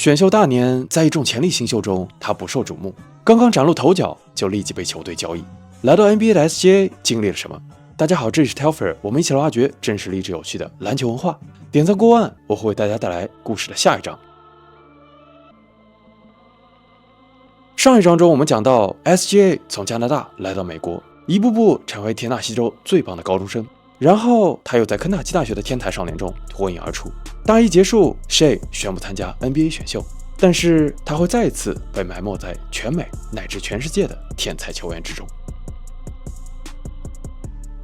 选秀大年，在一众潜力新秀中，他不受瞩目，刚刚崭露头角就立即被球队交易。来到 NBA 的 SGA 经历了什么？大家好，这里是 Telfer， 我们一起来挖掘真实励志有趣的篮球文化。点赞过万，我会为大家带来故事的下一章。上一章中我们讲到 SGA 从加拿大来到美国，一步步成为田纳西州最棒的高中生，然后他又在肯塔基大学的天才少年中脱颖而出。大一结束 ，Shai 宣布参加 NBA 选秀，但是他会再一次被埋没在全美乃至全世界的天才球员之中。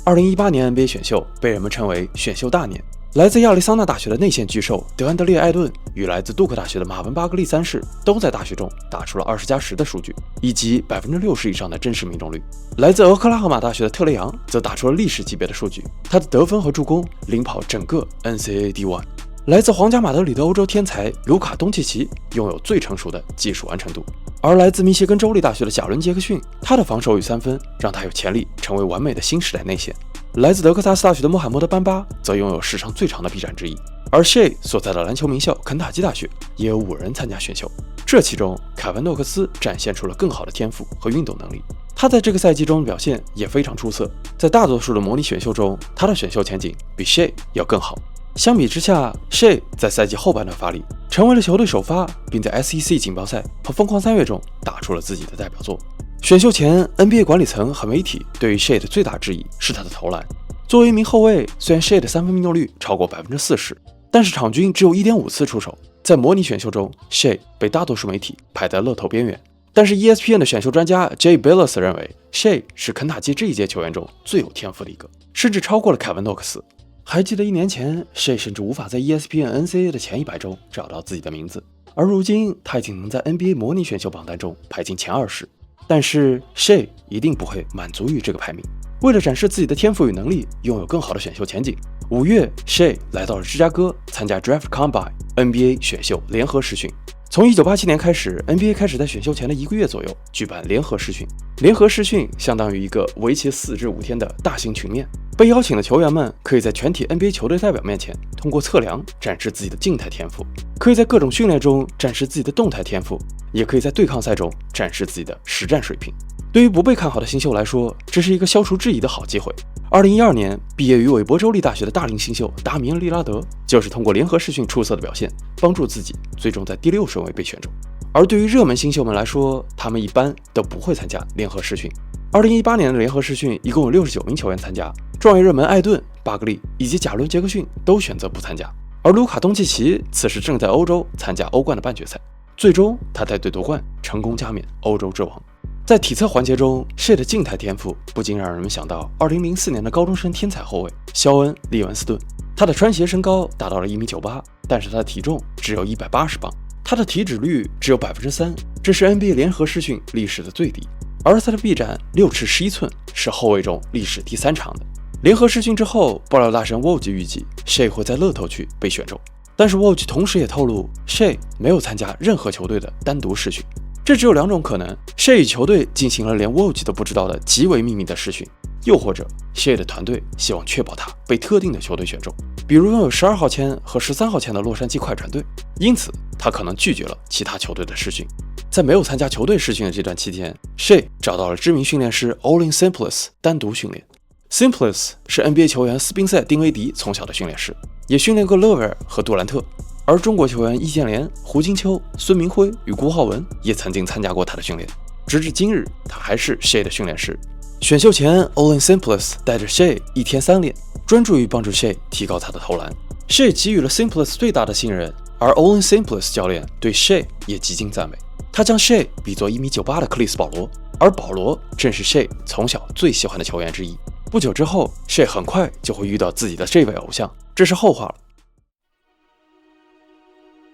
2018年 NBA 选秀被人们称为选秀大年，来自亚利桑那大学的内线巨兽德安德烈·艾顿与来自杜克大学的马文·巴格利三世都在大学中打出了20+10的数据，以及60%以上的真实命中率。来自俄克拉荷马大学的特雷杨则打出了历史级别的数据，他的得分和助攻领跑整个 NCAA D1。来自皇家马德里的欧洲天才卢卡·东契奇拥有最成熟的技术完成度，而来自密歇根州立大学的贾伦·杰克逊，他的防守与三分让他有潜力成为完美的新时代内线。来自德克萨斯大学的穆罕默德·班巴则拥有史上最长的臂展之一，而 Shai 所在的篮球名校肯塔基大学也有5人参加选秀，这其中凯文·诺克斯展现出了更好的天赋和运动能力，他在这个赛季中的表现也非常出色，在大多数的模拟选秀中，他的选秀前景比 Shai 要更好。相比之下 ，Shai 在赛季后半段发力，成为了球队首发，并在 SEC 锦标赛和疯狂3月中打出了自己的代表作。选秀前 ，NBA 管理层和媒体对于 Shai 的最大质疑是他的投篮。作为一名后卫，虽然 Shai 的三分命中率超过40%，但是场均只有1.5次出手。在模拟选秀中 ，Shai 被大多数媒体排在乐透边缘。但是 ESPN 的选秀专家 Jay Bilas 认为 ，Shai 是肯塔基这一届球员中最有天赋的一个，甚至超过了凯文·诺克斯。还记得1年前 ，Shai 甚至无法在 ESPN NCAA 的前100中找到自己的名字，而如今他已经能在 NBA 模拟选秀榜单中排进前20。但是 Shai 一定不会满足于这个排名。为了展示自己的天赋与能力，拥有更好的选秀前景，5月 Shai 来到了芝加哥参加 Draft Combine NBA 选秀联合试训。从1987年开始 ，NBA 开始在选秀前的1个月左右举办联合试训。联合试训相当于一个为期4至5天的大型群面，被邀请的球员们可以在全体 NBA 球队代表面前通过测量展示自己的静态天赋，可以在各种训练中展示自己的动态天赋，也可以在对抗赛中展示自己的实战水平。对于不被看好的新秀来说，这是一个消除质疑的好机会。2012年毕业于韦伯州立大学的大龄新秀达米恩·利拉德，就是通过联合试训出色的表现，帮助自己最终在第6顺位被选中。而对于热门新秀们来说，他们一般都不会参加联合试训。2018年的联合试训一共有69名球员参加，状元热门艾顿、巴格利以及贾伦·杰克逊都选择不参加，而卢卡·东契奇此时正在欧洲参加欧冠的半决赛，最终他带队夺冠，成功加冕欧洲之王。在体测环节中 ，Shai 的静态天赋不禁让人们想到2004年的高中生天才后卫肖恩·利文斯顿。他的穿鞋身高达到了1.98米，但是他的体重只有180磅，他的体脂率只有3%，这是 NBA 联合试训历史的最低。而他的臂展6尺11寸，是后卫中历史第3长的。联合试训之后，爆料大神 Woj 预计 Shai 会在乐透区被选中，但是 Woj 同时也透露 Shai 没有参加任何球队的单独试训。这只有2种可能：Shai 与球队进行了连 Woj 都不知道的极为秘密的试训，又或者 Shai 的团队希望确保他被特定的球队选中，比如拥有12号签和13号签的洛杉矶快船队，因此他可能拒绝了其他球队的试训。在没有参加球队试训的这段期间 ，Shai 找到了知名训练师 Olin Simplis 单独训练。Simplis 是 NBA 球员斯宾塞·丁威迪从小的训练师，也训练过勒维尔和杜兰特。而中国球员易建联、胡金秋、孙铭徽与郭浩文也曾经参加过他的训练。直至今日，他还是 Shai 的训练师。选秀前 ，Olin Simplis 带着 Shai 1天3练，专注于帮助 Shai 提高他的投篮。Shai 给予了 Simplis 最大的信任，而 Olin Simplis 教练对 Shai 也极尽赞美。他将 Shai 比作1.98米的克里斯·保罗，而保罗正是 Shai 从小最喜欢的球员之一。不久之后 ，Shai 很快就会遇到自己的这位偶像，这是后话了。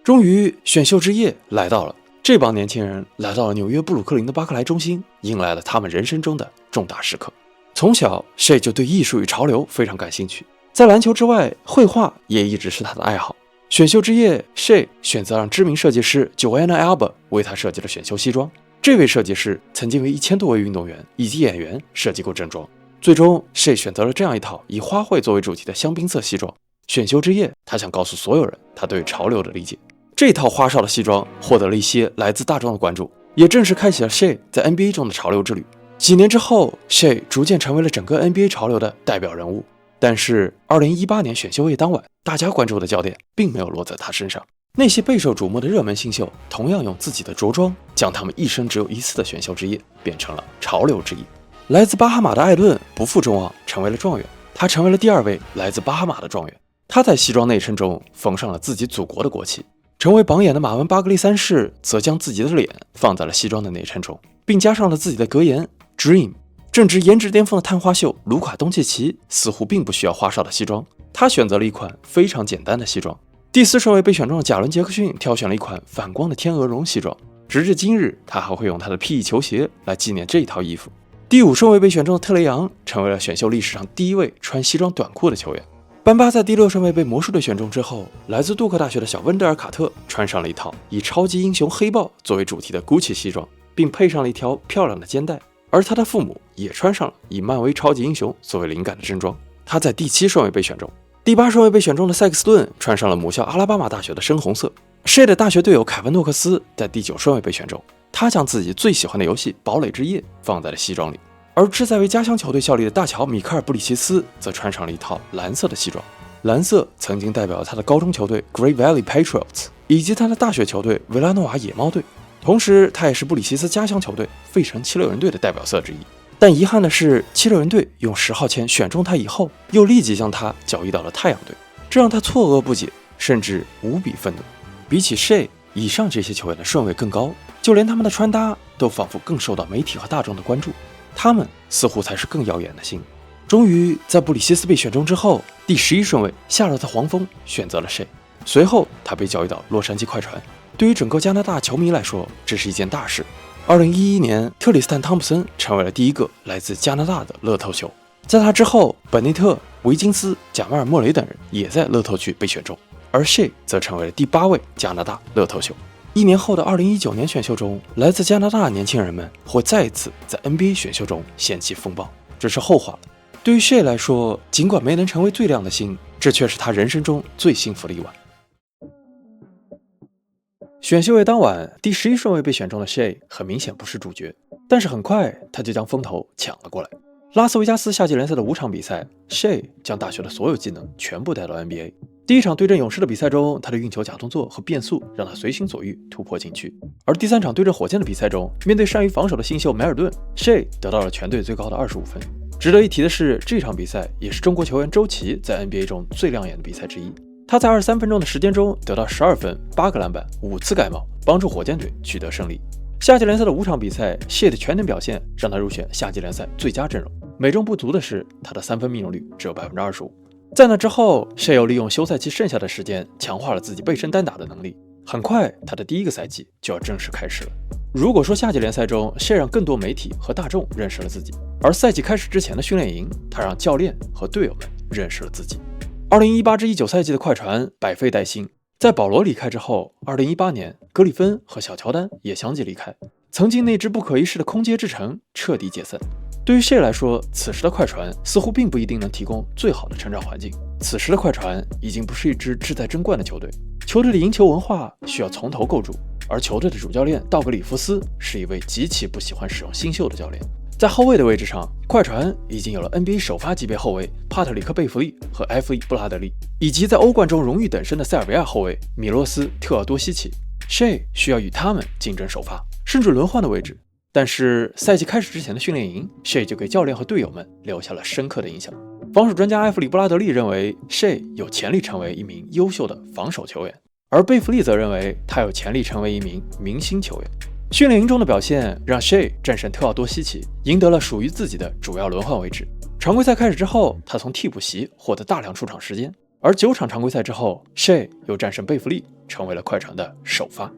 终于，选秀之夜来到了。这帮年轻人来到了纽约布鲁克林的巴克莱中心，迎来了他们人生中的重大时刻。从小 ，Shai 就对艺术与潮流非常感兴趣，在篮球之外，绘画也一直是他的爱好。选秀之夜 ，Shai 选择让知名设计师 Joanna Alba 为他设计了选秀西装。这位设计师曾经为1000多位运动员以及演员设计过正装。最终 ，Shai 选择了这样一套以花卉作为主题的香槟色西装。选秀之夜，他想告诉所有人他对潮流的理解。这套花哨的西装获得了一些来自大众的关注，也正式开启了 Shea 在 NBA 中的潮流之旅。几年之后 ，Shea 逐渐成为了整个 NBA 潮流的代表人物。但是2018年选秀夜当晚，大家关注的焦点并没有落在他身上。那些备受瞩目的热门新秀，同样用自己的着装，将他们一生只有一次的选秀之夜变成了潮流之一。来自巴哈马的艾顿不负众望，成为了状元。他成为了第2位来自巴哈马的状元。他在西装内衬中缝上了自己祖国的国旗。成为榜眼的马文·巴格利3世则将自己的脸放在了西装的内衬中，并加上了自己的格言 Dream。正值颜值巅峰的探花秀卢卡·东契奇似乎并不需要花哨的西装，他选择了一款非常简单的西装。第4顺位被选中的贾伦·杰克逊挑选了一款反光的天鹅绒西装，直至今日，他还会用他的 PE 球鞋来纪念这一套衣服。第5顺位被选中的特雷杨成为了选秀历史上第1位穿西装短裤的球员。班巴在第6顺位被魔术队选中之后，来自杜克大学的小温德尔·卡特穿上了一套以超级英雄黑豹作为主题的 GUCCI 西装，并配上了一条漂亮的肩带。而他的父母也穿上了以漫威超级英雄作为灵感的正装。他在第7顺位被选中。第8顺位被选中的塞克斯顿穿上了母校阿拉巴马大学的深红色。Shea 的大学队友凯文·诺克斯在第9顺位被选中，他将自己最喜欢的游戏《堡垒之夜》放在了西装里。而志在为家乡球队效力的大乔·米克尔·布里奇斯则穿上了一套蓝色的西装。蓝色曾经代表了他的高中球队 Great Valley Patriots 以及他的大学球队维拉诺瓦野猫队，同时他也是布里奇斯家乡球队费城76人队的代表色之一。但遗憾的是，76人队用10号签选中他以后，又立即将他交易到了太阳队，这让他错愕不解，甚至无比愤怒。比起 Shea， 以上这些球员的顺位更高，就连他们的穿搭都仿佛更受到媒体和大众的关注，他们似乎才是更耀眼的星。终于在布里西斯被选中之后，第11顺位夏洛特黄蜂选择了 Shea， 随后他被交易到洛杉矶快船。对于整个加拿大球迷来说，这是一件大事。2011年，特里斯坦·汤普森成为了第一个来自加拿大的乐透球。在他之后，本内特、维金斯、贾马尔·莫雷等人也在乐透区被选中，而 Shea 则成为了第8位加拿大乐透球。1年后的2019年选秀中，来自加拿大的年轻人们会再一次在 NBA 选秀中掀起风暴，这是后话了。对于 Shea 来说，尽管没能成为最亮的星，这却是他人生中最幸福的一晚。选秀夜当晚，第11顺位被选中的 Shea 很明显不是主角，但是很快他就将风头抢了过来。拉斯维加斯夏季联赛的5场比赛 ，Shea 将大学的所有技能全部带到 NBA。第1场对阵勇士的比赛中，他的运球假动作和变速让他随心所欲突破禁区；而第3场对阵火箭的比赛中，面对善于防守的新秀梅尔顿 ，Shea 得到了全队最高的25分。值得一提的是，这场比赛也是中国球员周琦在 NBA 中最亮眼的比赛之一。他在23分钟的时间中得到12分、8个篮板、5次盖帽，帮助火箭队取得胜利。夏季联赛的5场比赛 ，Shea 的全能表现让他入选夏季联赛最佳阵容。美中不足的是，他的3分命中率只有25%。在那之后 ，Shea 又利用休赛期剩下的时间，强化了自己背身单打的能力。很快，他的第1个赛季就要正式开始了。如果说夏季联赛中 Shea 让更多媒体和大众认识了自己，而赛季开始之前的训练营，他让教练和队友们认识了自己。2018至19赛季的快船百废待兴，在保罗离开之后，2018年格里芬和小乔丹也相继离开，曾经那支不可一世的空接之城彻底解散。对于 Shea 来说，此时的快船似乎并不一定能提供最好的成长环境。此时的快船已经不是一支志在争冠的球队，球队的赢球文化需要从头构筑，而球队的主教练道格里夫斯是一位极其不喜欢使用新秀的教练。在后卫的位置上，快船已经有了 NBA 首发级别后卫帕特里克·贝弗利和埃弗里·布拉德利，以及在欧冠中荣誉等身的塞尔维亚后卫米洛斯·特尔多西奇。Shea 需要与他们竞争首发，甚至轮换的位置。但是赛季开始之前的训练营 ，Shea 就给教练和队友们留下了深刻的印象。防守专家埃弗里·布拉德利认为 Shea 有潜力成为一名优秀的防守球员，而贝弗利则认为他有潜力成为一名明星球员。训练营中的表现让 Shea 战胜特奥多西奇，赢得了属于自己的主要轮换位置。常规赛开始之后，他从替补席获得大量出场时间，而9场常规赛之后 ，Shea 又战胜贝弗利，成为了快船的首发。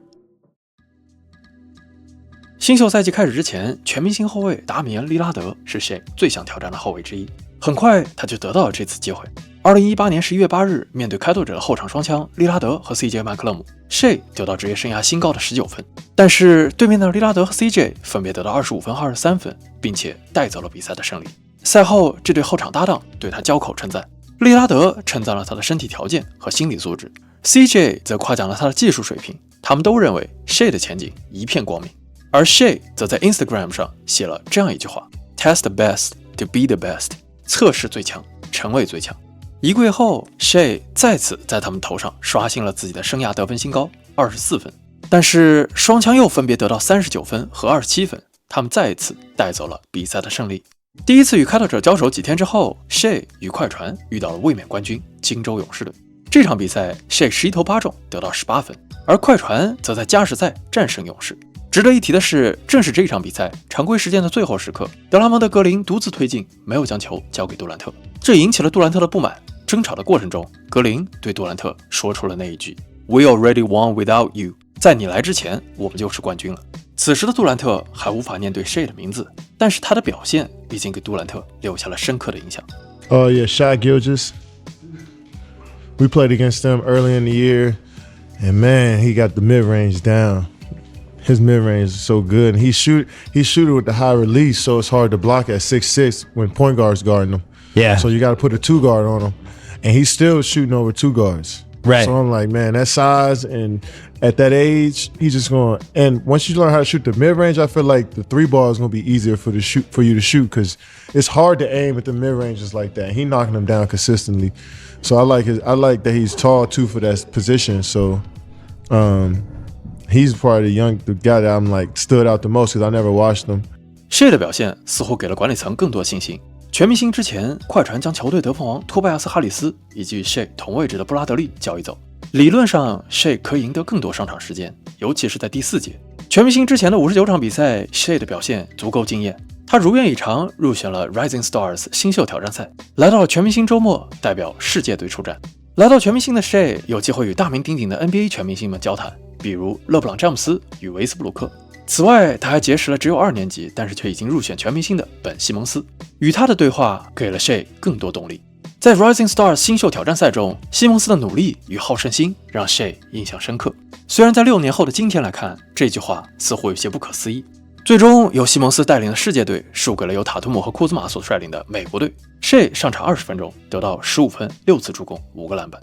新秀赛季开始之前，全明星后卫达米恩·利拉德是 Shea 最想挑战的后卫之一。很快，他就得到了这次机会。2018年11月8日，面对开拓者的后场双枪利拉德和 CJ 麦克勒姆 ，Shea 得到职业生涯新高的19分。但是对面的利拉德和 CJ 分别得到25分和23分，并且带走了比赛的胜利。赛后，这对后场搭档对他交口称赞。利拉德称赞了他的身体条件和心理素质， CJ 则夸奖了他的技术水平，他们都认为 Shai 的前景一片光明。而 Shai 则在 Instagram 上写了这样一句话 ：Test the best to be the best， 测试最强，成为最强。1个月后 ，Shai 再次在他们头上刷新了自己的生涯得分新高，24分。但是双枪又分别得到39分和27分，他们再一次带走了比赛的胜利。第一次与开拓者交手几天之后 ，Shai 与快船遇到了卫冕冠军金州勇士队。这场比赛 Shai 11投8中，得到18分，而快船则在加时赛战胜勇士。值得一提的是，正是这场比赛常规时间的最后时刻，德拉蒙德·格林独自推进，没有将球交给杜兰特，这引起了杜兰特的不满。争吵的过程中，格林对杜兰特说出了那一句 "We already won without you"， 在你来之前，我们就是冠军了。此时的杜兰特还无法念对 Shai 的名字，但是他的表现已经给杜兰特留下了深刻的影响。Oh yeah, Shai Gilgeous.We played against them early in the year, and man, he got the mid-range down. His mid-range is so good. And he shoot it with the high release, so it's hard to block at 6'6" when point guard's guarding him. Yeah. So you got to put a 2-guard on him, and he's still shooting over 2 guards. Right. So I'm like, man, that size and at that age, he's just going. And once you learn how to shoot the mid-range, I feel like the 3 ball is going to be easier for you to shoot because it's hard to aim at the mid-ranges like that. He knocking them down consistently.So I like that he's tall too for that position. So he's probably the guy that I'm like stood out the most because I never watched him. Shai 的表现似乎给了管理层更多信心。全明星之前，快船将球队得分王托拜亚斯·哈里斯以及与 Shai 同位置的布拉德利交易走。理论上 ，Shai 可以赢得更多上场时间，尤其是在第4节。全明星之前的59场比赛 ，Shai 的表现足够惊艳。他如愿以偿入选了 Rising Stars 新秀挑战赛，来到了全明星周末，代表世界队出战。来到全明星的 Shai 有机会与大名鼎鼎的 NBA 全明星们交谈，比如勒布朗·詹姆斯与维斯布鲁克。此外，他还结识了只有2年级，但是却已经入选全明星的本·西蒙斯。与他的对话给了 Shai 更多动力。在 Rising Stars 新秀挑战赛中，西蒙斯的努力与好胜心让 Shai 印象深刻。虽然在6年后的今天来看，这句话似乎有些不可思议。最终由西蒙斯带领的世界队输给了由塔图姆和库兹马所率领的美国队。Shai 上场20分钟，得到15分、6次助攻、5个篮板。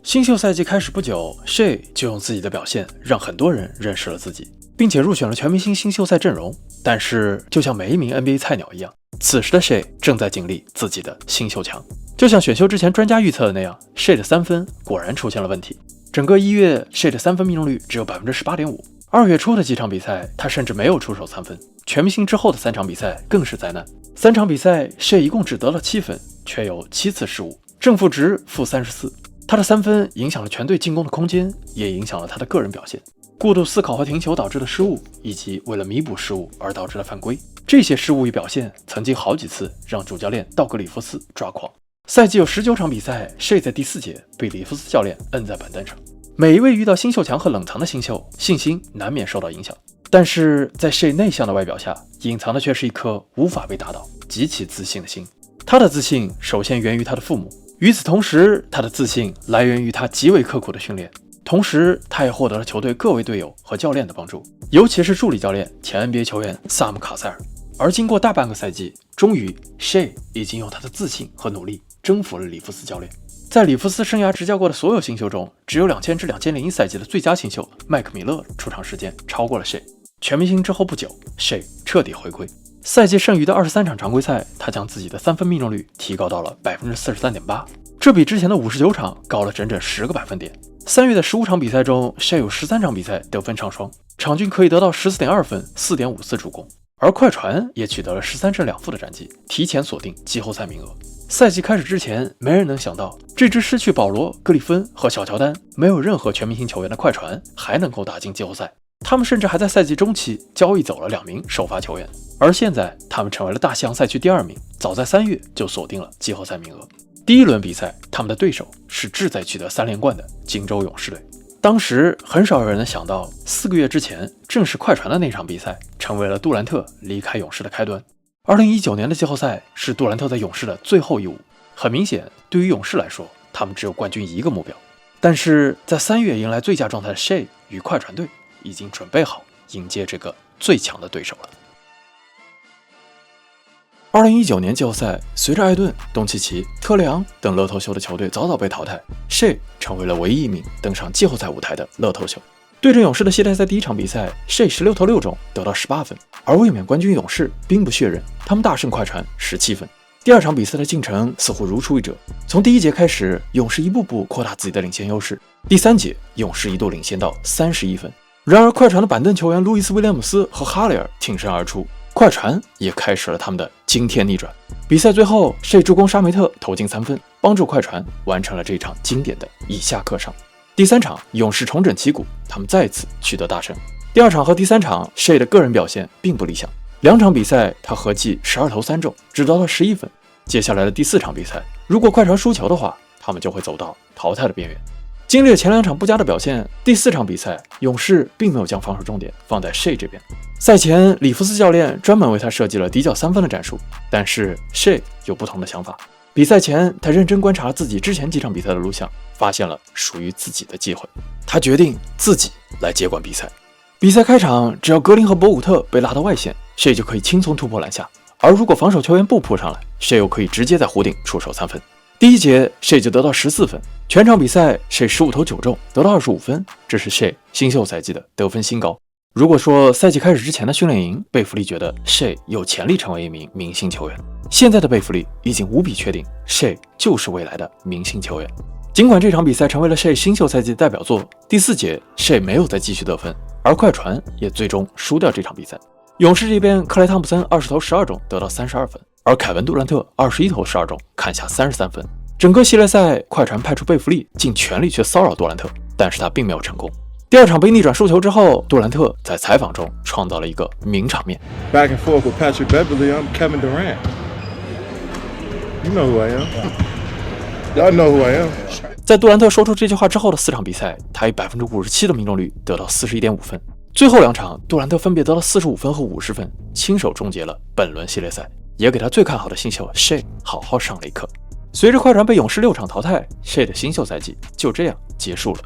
新秀赛季开始不久 ，Shai 就用自己的表现让很多人认识了自己，并且入选了全明星新秀赛阵容。但是，就像每一名 NBA 菜鸟一样，此时的 Shai 正在经历自己的新秀墙。就像选秀之前专家预测的那样 ，Shai 的3分果然出现了问题。整个1月 ，Shai 的3分命中率只有 18.5%。2月初的几场比赛，他甚至没有出手3分。全明星之后的3场比赛更是灾难。3场比赛 ，Shai 一共只得了7分，却有7次失误，正负值-34。他的3分影响了全队进攻的空间，也影响了他的个人表现。过度思考和停球导致的失误，以及为了弥补失误而导致的犯规，这些失误与表现曾经好几次让主教练道格里夫斯抓狂。赛季有19场比赛 ，Shai 在第4节被里夫斯教练摁在板凳上。每一位遇到新秀墙和冷藏的新秀，信心难免受到影响。但是在 Shai 内向的外表下，隐藏的却是一颗无法被打倒、极其自信的心。他的自信首先源于他的父母，与此同时，他的自信来源于他极为刻苦的训练。同时，他也获得了球队各位队友和教练的帮助，尤其是助理教练前 NBA 球员萨姆·卡塞尔。而经过大半个赛季，终于 Shai 已经用他的自信和努力征服了里夫斯教练。在里夫斯生涯执教过的所有新秀中，只有2000至2001赛季的最佳新秀麦克米勒出场时间超过了 Shai。全明星之后不久 ，Shai 彻底回归。赛季剩余的23场常规赛，他将自己的3分命中率提高到了 43.8%， 这比之前的59场高了整整10个百分点。3月的15场比赛中 ，Shai 有13场比赛得分上双，场均可以得到14.2分、4.5次助攻。而快船也取得了13胜2负的战绩，提前锁定季后赛名额。赛季开始之前，没人能想到这支失去保罗、格里芬和小乔丹，没有任何全明星球员的快船还能够打进季后赛。他们甚至还在赛季中期交易走了2名首发球员，而现在他们成为了大西洋赛区第2名，早在3月就锁定了季后赛名额。第一轮比赛，他们的对手是志在取得3连冠的金州勇士队。当时很少有人能想到，4个月之前，正是快船的那场比赛，成为了杜兰特离开勇士的开端。2019年的季后赛是杜兰特在勇士的最后一舞。很明显，对于勇士来说，他们只有冠军一个目标。但是在3月迎来最佳状态的 Shai 与快船队已经准备好迎接这个最强的对手了。2019年季后赛，随着艾顿、东契奇、特雷昂等乐透秀的球队早早被淘汰，Shai 成为了唯一一名登上季后赛舞台的乐透秀。对阵勇士的系列赛第一场比赛，Shai 16投6中，得到18分，而卫冕冠军勇士兵不血刃，他们大胜快船17分。第二场比赛的进程似乎如出一辙，从第一节开始，勇士一步步扩大自己的领先优势。第三节，勇士一度领先到31分，然而快船的板凳球员路易斯·威廉姆斯和哈雷尔挺身而出，快船也开始了他们的惊天逆转。比赛最后，Shai助攻沙梅特投进3分，帮助快船完成了这场经典的以下课上。第三场，勇士重整旗鼓，他们再次取得大胜。第二场和第三场，Shai的个人表现并不理想，两场比赛他合计12投3中，只得到11分。接下来的第四场比赛，如果快船输球的话，他们就会走到淘汰的边缘。经历了前两场不佳的表现，第四场比赛，勇士并没有将防守重点放在 Shai 这边。赛前，里弗斯教练专门为他设计了底角3分的战术，但是 Shai 有不同的想法。比赛前，他认真观察了自己之前几场比赛的录像，发现了属于自己的机会。他决定自己来接管比赛。比赛开场，只要格林和博古特被拉到外线，Shai 就可以轻松突破篮下。而如果防守球员不扑上来，Shai又可以直接在弧顶出手3分。第一节，Shai就得到14分，全场比赛Shai15投9中，得到25分，这是Shai新秀赛季的得分新高。如果说赛季开始之前的训练营，贝弗利觉得Shai有潜力成为一名明星球员，现在的贝弗利已经无比确定Shai就是未来的明星球员。尽管这场比赛成为了Shai新秀赛季的代表作，第四节Shai没有再继续得分，而快船也最终输掉这场比赛。勇士这边，克莱汤普森20投12中，得到32分，而凯文杜兰特21投12中，砍下33分。整个系列赛，快船派出贝弗利尽全力去骚扰杜兰特，但是他并没有成功。第二场被逆转输球之后，杜兰特在采访中创造了一个名场面。Back and forth with Patrick Beverly, I'm Kevin Durant. You know who I am. Y'all know who I am. 在杜兰特说出这句话之后的4场比赛，他以57%的命中率得到41.5分。最后2场，杜兰特分别得了45分和50分，亲手终结了本轮系列赛，也给他最看好的新秀 Shai 好好上了一课。随着快船被勇士6场淘汰，Shai 的新秀赛季就这样结束了。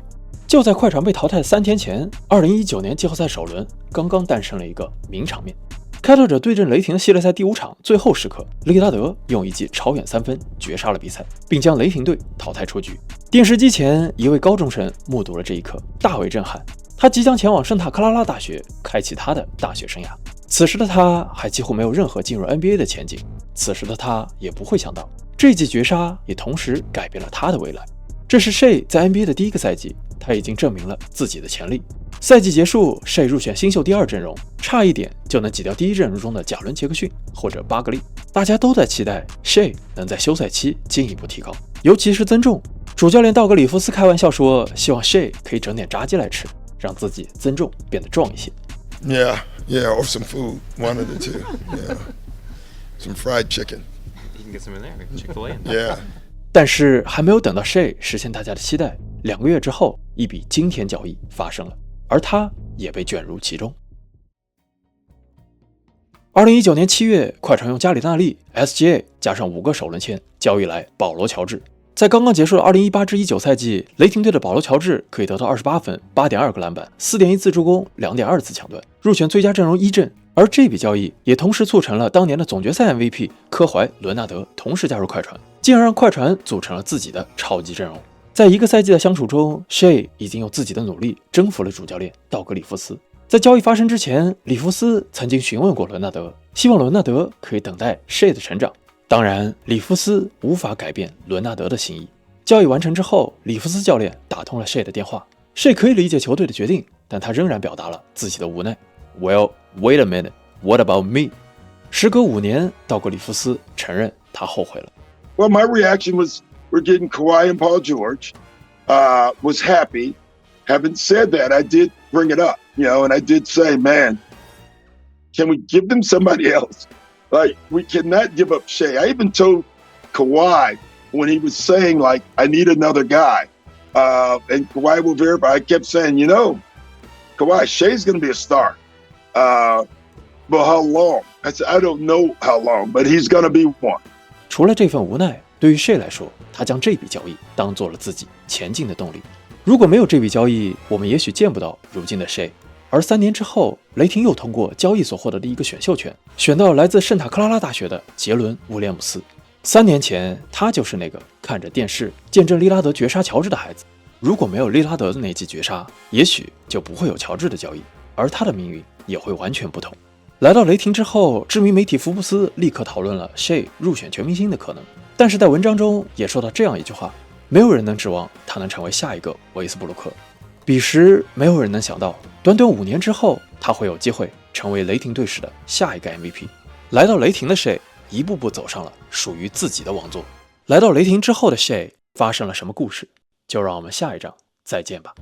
就在快船被淘汰3天前，2019年季后赛首轮刚刚诞生了一个名场面。开拓者对阵雷霆的系列赛第5场最后时刻，利拉德用一记超远3分绝杀了比赛，并将雷霆队淘汰出局。电视机前，一位高中生目睹了这一刻，大为震撼。他即将前往圣塔克拉拉大学，开启他的大学生涯。此时的他还几乎没有任何进入 NBA 的前景。此时的他也不会想到，这一记绝杀也同时改变了他的未来。这是 Shai 在 NBA 的第一个赛季，他已经证明了自己的潜力。赛季结束 ，Shai 入选新秀第2阵容，差一点就能挤掉第1阵容中的贾伦·杰克逊或者巴格利。大家都在期待 Shai 能在休赛期进一步提高，尤其是增重。主教练道格里夫斯开玩笑说，希望 Shai 可以整点炸鸡来吃，让自己增重变得壮一些。Yeah, or some food, one of the two. Yeah, some fried chicken. You can get some in there. Chick-fil-A. Yeah. 但是还没有等到 Shai 实现大家的期待，2个月之后，一笔惊天交易发生了，而他也被卷入其中。2019年7月，快船用加里纳利、SGA 加上5个首轮签交易来保罗·乔治。在刚刚结束的2018-19赛季，雷霆队的保罗·乔治可以得到28分、8.2个篮板、4.1次助攻、2.2次抢断，入选最佳阵容1阵。而这笔交易也同时促成了当年的总决赛 MVP 科怀、伦纳德同时加入快船，进而让快船组成了自己的超级阵容。在一个赛季的相处中 ，Shai 已经用自己的努力征服了主教练道格里夫斯。在交易发生之前，里弗斯曾经询问过伦纳德，希望伦纳德可以等待 Shai 的成长。当然，里弗斯无法改变伦纳德的心意。交易完成之后，里弗斯教练打通了 Shai 的电话。Shai 可以理解球队的决定，但他仍然表达了自己的无奈。Well, wait a minute. What about me? 时隔5年，道格里夫斯承认他后悔了。Well, my reaction was we're getting Kawhi and Paul George. Was happy. Having said that, I did bring it up, and I did say, man, can we give them somebody else? Like, we cannot give up Shai. I even told Kawhi when he was saying, like, I need another guy. And Kawhi will verify. I kept saying, Kawhi, Shai's going to be a star. But how long? I said, I don't know how long, but he's going to be one. 除了这份无奈，对于 Shai 来说，他将这笔交易当做了自己前进的动力。如果没有这笔交易，我们也许见不到如今的Shai。而3年之后，雷霆又通过交易所获得的一个选秀权，选到来自圣塔克拉拉大学的杰伦·威廉姆斯。3年前，他就是那个看着电视见证利拉德绝杀乔治的孩子。如果没有利拉德的那记绝杀，也许就不会有乔治的交易，而他的命运也会完全不同。来到雷霆之后，知名媒体福布斯立刻讨论了 Shai 入选全明星的可能，但是在文章中也说到这样一句话：没有人能指望他能成为下一个维斯布鲁克。彼时，没有人能想到，短短5年之后，他会有机会成为雷霆队史的下一个 MVP。来到雷霆的 Shai 一步步走上了属于自己的王座。来到雷霆之后的 Shai 发生了什么故事？就让我们下一章再见吧。